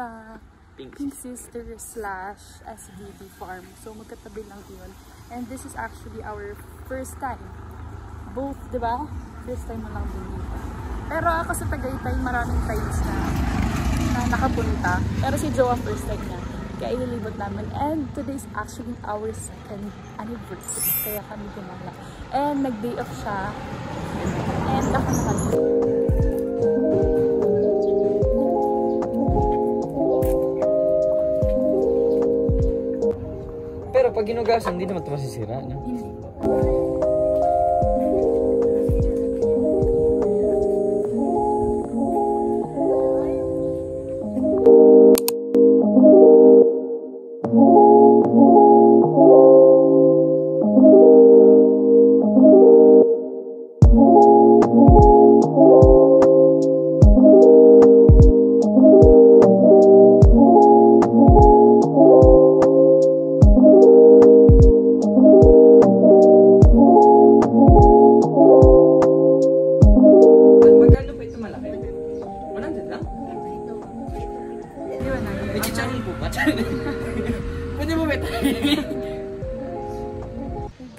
sa Pink Sisters / SVP Farm. So magkatabi lang yun. And this is actually our first time. Both, di ba? First time mo lang dito. Pero ako sa Tagaytay, maraming times na nakapunta. Pero si Joa first time niya. Kaya ililibot namin. And today is actually our second anniversary. Kaya kami gumala. And nag-day off siya. And ako nakalito. Pero pag ginugasan, hindi naman ito masisira, no? Hindi.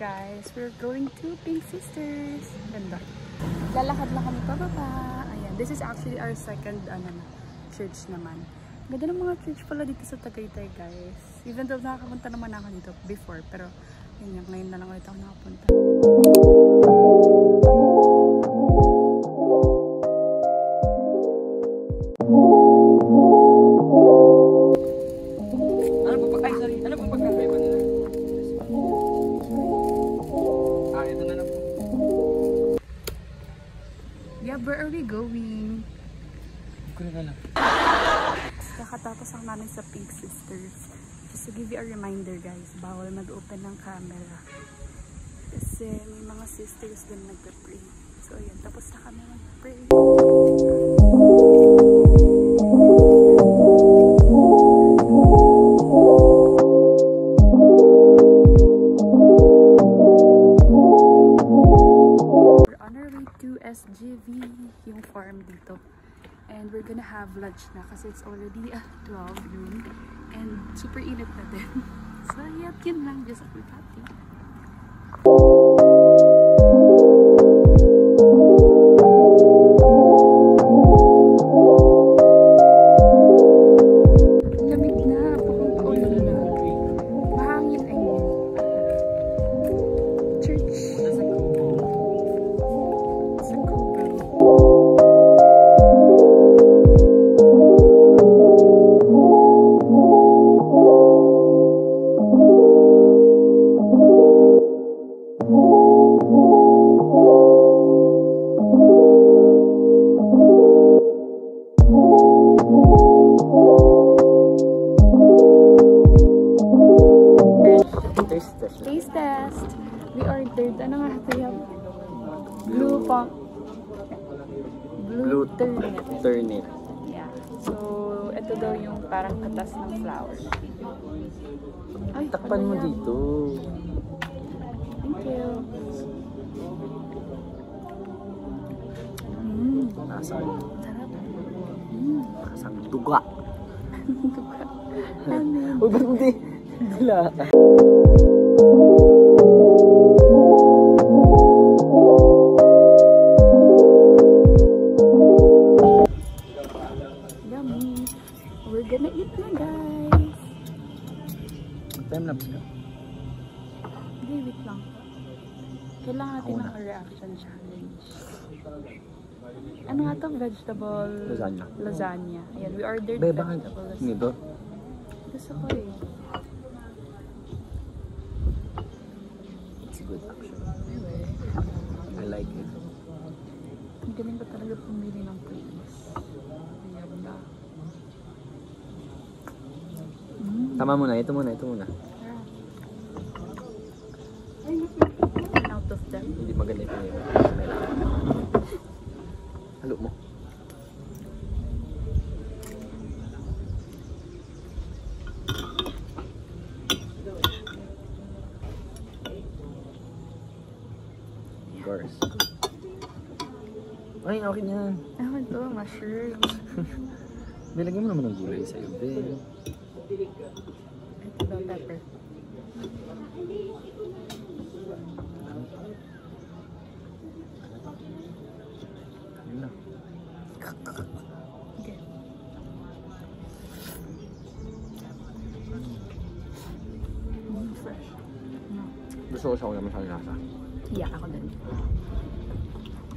Guys, we're going to Pink Sisters. Ganda. Lalakad lang kami pababa. Ayan, this is actually our second church naman. Ganda ng mga church pala dito sa Tagaytay, guys. Even though nakakapunta naman ako dito before, pero yun, ngayon na lang ulit ako nakapunta. Where are we going? Kakatapos lang namin sa Pink Sisters. Just to give you a reminder, guys, bawal mag-open ng camera. Kasi may mga sisters din nagpe-pray. So ayan, tapos na kami mag-pray. SGV yung farm dito, and we're gonna have lunch na kasi it's already 12 noon and super init na din. So yeah, yun lang, just a quick update. Lamig na, paulan na, mahangin ay church. Taste test. We ordered, ano nga ito yung blue turnip. Yeah. So, ito daw yung parang katas ng flour. Ay, takpan mo dito. Thank you. Nasaan? Sarap. Nasaan duga. Duga. Ano? Uy, ba't hindi? Dila ka. Yummy. We're gonna eat na, guys. Time-lapse ka? Hindi, wait lang. Kailangan natin ng reaction challenge. Ano nga ito? Vegetable lasagna. Ayan, we ordered vegetable lasagna. Nito? Gusto ko eh. It's good actually. I like it. Ang galing ko talaga pumili ng place. Ayan na. Tama muna, ito muna. Out of them. Hindi maganda ito yun. Halo mo. Of course. Ay, okay yan. Ewan to, mushroom. Nilagyan mo naman ng gulay sa'yo, Ben. Ito bell pepper. Yun na. Okay. Fresh. No. Gusto ko siya kung naman sa lasa. Yeah, ako din.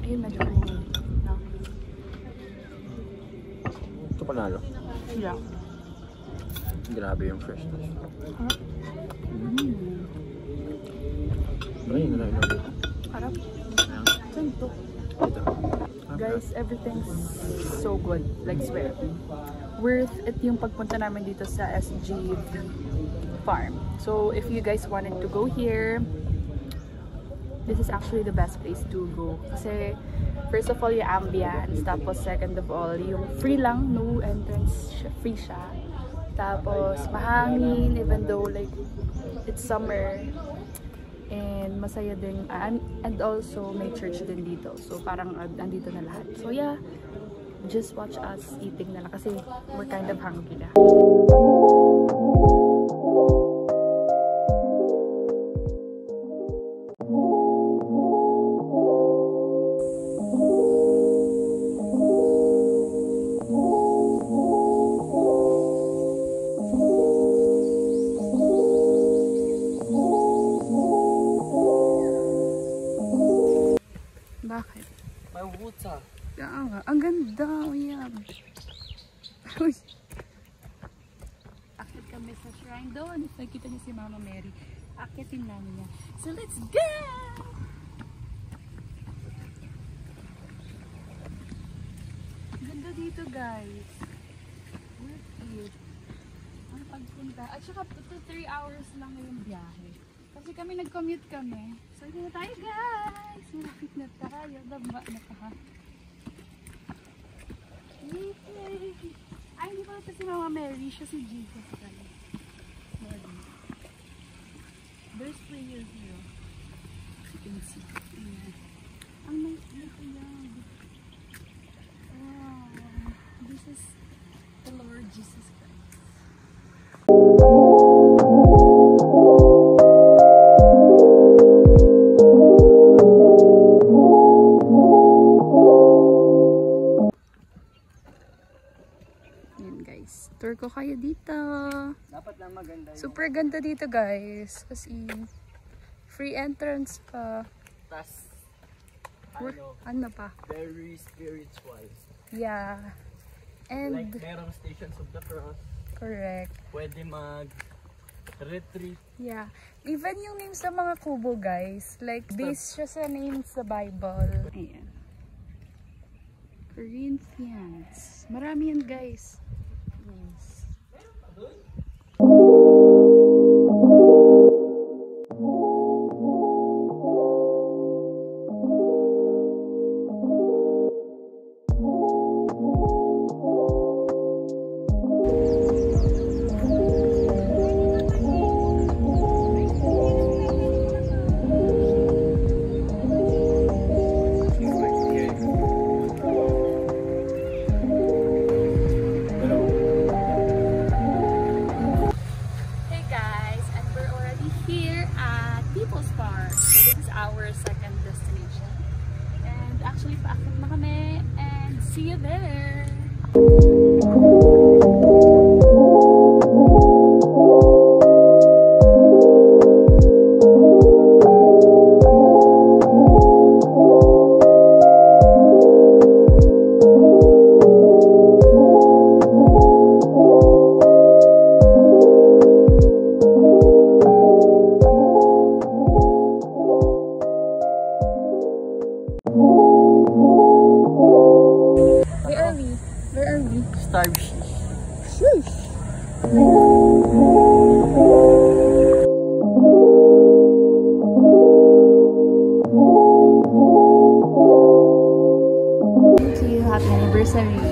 Ayun, medyo creamy. No? Ito panalo. Yeah. Grabe yung freshness. Harap. Ay, yun na lang. Harap. Ayan. Saan to? Ito. Guys, everything's so good. Like, swear. Worth it yung pagpunta namin dito sa SGV farm. So, if you guys wanted to go here, this is actually the best place to go. Kasi, first of all, yung ambience. Tapos, second of all, yung free lang. No entrance. Free siya. Tapos, mahangin. Even though, like, it's summer. And masaya din. And also, may church din dito. So, parang andito na lahat. So, yeah. Just watch us eating na lang. Kasi, we're kind of hungry na. Bakit? May water. Kaya nga. Ang ganda. Oh, yeah. Uy. Akit kami sa shrine doon. Nakita niyo si Mama Mary. Akitin namin niya. So, let's go! Ganda dito, guys. Worth it. Ang pagpunta. At saka, 3 hours lang yung biyahe. Kasi kami nag-commute kami. So, hindi na tayo, guys! Malapit na tayo. Daba na pa. Yay! Ay, hindi pa ito si Mama Mary. Siya si Jesus. There's prayers here. As you can see. Ang nice dito yan. Wow. This is the Lord Jesus Christ. Yan guys. Tour ko kayo dito. Dapat lang maganda yung... Super ganda dito guys. As in, free entrance pa. Tas, Ano pa? very spiritual. Yeah. And, Like, merong Stations of the Cross. correct. Pwede mag-retreat. Yeah. Even yung name sa mga kubo guys, like, based siya sa names sa Bible. Ayan. Corinthians. Marami yan guys. Yes. Our second destination. And actually, paakit na kami. And see you there! Where are we? Starfish. Shush! To you, happy anniversary!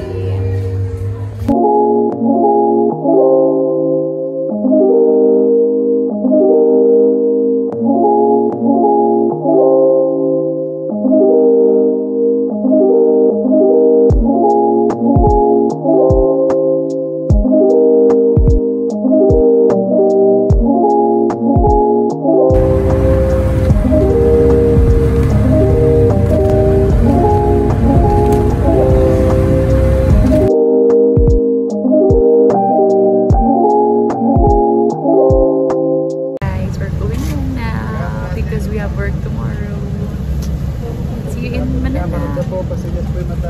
because we have work tomorrow. See you in Manila. Po, pasigat po yung mata.